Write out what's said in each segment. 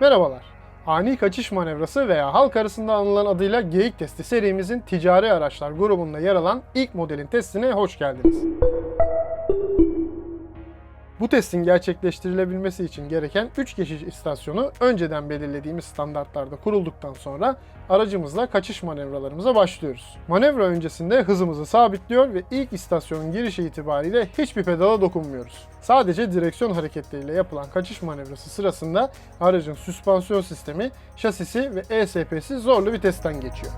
Merhabalar. Ani kaçış manevrası veya halk arasında anılan adıyla geyik testi serimizin ticari araçlar grubunda yer alan ilk modelin testine hoş geldiniz. Bu testin gerçekleştirilebilmesi için gereken 3 geçiş istasyonu önceden belirlediğimiz standartlarda kurulduktan sonra aracımızla kaçış manevralarımıza başlıyoruz. Manevra öncesinde hızımızı sabitliyor ve ilk istasyonun girişi itibariyle hiçbir pedala dokunmuyoruz. Sadece direksiyon hareketleriyle yapılan kaçış manevrası sırasında aracın süspansiyon sistemi, şasisi ve ESP'si zorlu bir testten geçiyor.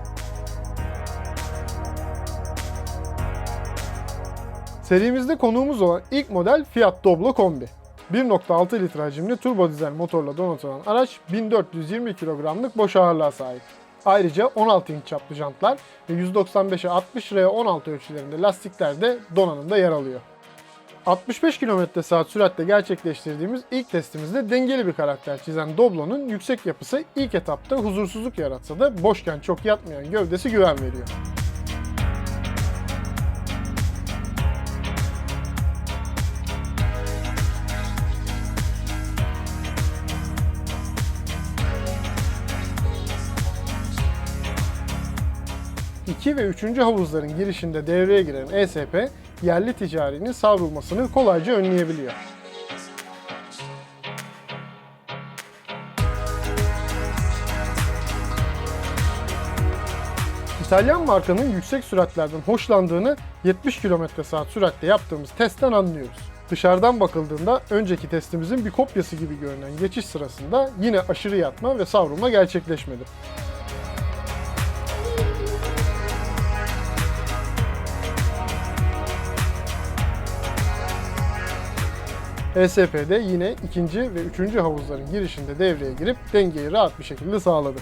Serimizde konuğumuz olan ilk model Fiat Doblo Kombi. 1.6 litre hacimli turbo dizel motorla donatılan araç 1420 kilogramlık boş ağırlığa sahip. Ayrıca 16 inç çaplı jantlar ve 195'e 60 R16 ölçülerinde lastikler de donanımda yer alıyor. 65 km/saat süratle gerçekleştirdiğimiz ilk testimizde dengeli bir karakter çizen Doblo'nun yüksek yapısı ilk etapta huzursuzluk yaratsa da boşken çok yatmayan gövdesi güven veriyor. İki ve 3. havuzların girişinde devreye giren ESP, yerli ticarinin savrulmasını kolayca önleyebiliyor. İtalyan markanın yüksek süratlerden hoşlandığını 70 km/saat süratle yaptığımız testten anlıyoruz. Dışarıdan bakıldığında önceki testimizin bir kopyası gibi görünen geçiş sırasında yine aşırı yatma ve savrulma gerçekleşmedi. ESP'de yine 2. ve 3. havuzların girişinde devreye girip dengeyi rahat bir şekilde sağladı.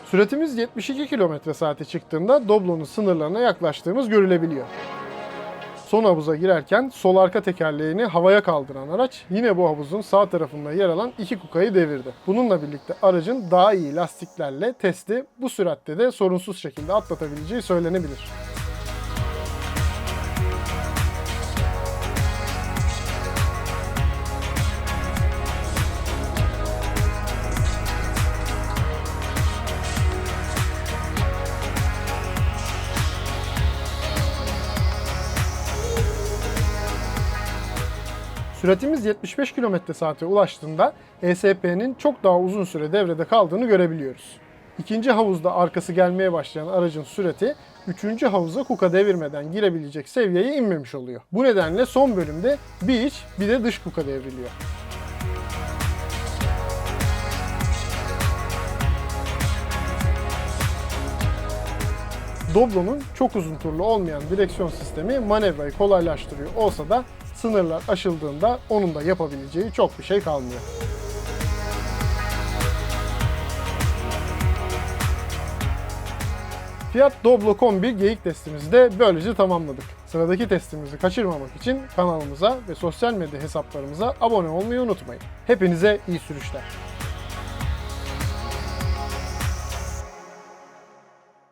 Süratimiz 72 km/saat'e çıktığında Doblo'nun sınırlarına yaklaştığımız görülebiliyor. Son havuza girerken sol arka tekerleğini havaya kaldıran araç yine bu havuzun sağ tarafında yer alan 2 kukayı devirdi. Bununla birlikte aracın daha iyi lastiklerle testi bu süratte de sorunsuz şekilde atlatabileceği söylenebilir. Süratimiz 75 km/saat'e ulaştığında ESP'nin çok daha uzun süre devrede kaldığını görebiliyoruz. İkinci havuzda arkası gelmeye başlayan aracın sürati 3. havuza kuka devirmeden girebilecek seviyeye inmemiş oluyor. Bu nedenle son bölümde bir iç bir de dış kuka devriliyor. Doblo'nun çok uzun turlu olmayan direksiyon sistemi manevrayı kolaylaştırıyor olsa da sınırlar aşıldığında onun da yapabileceği çok bir şey kalmıyor. Fiat Doblo Kombi geyik testimizi de böylece tamamladık. Sıradaki testimizi kaçırmamak için kanalımıza ve sosyal medya hesaplarımıza abone olmayı unutmayın. Hepinize iyi sürüşler.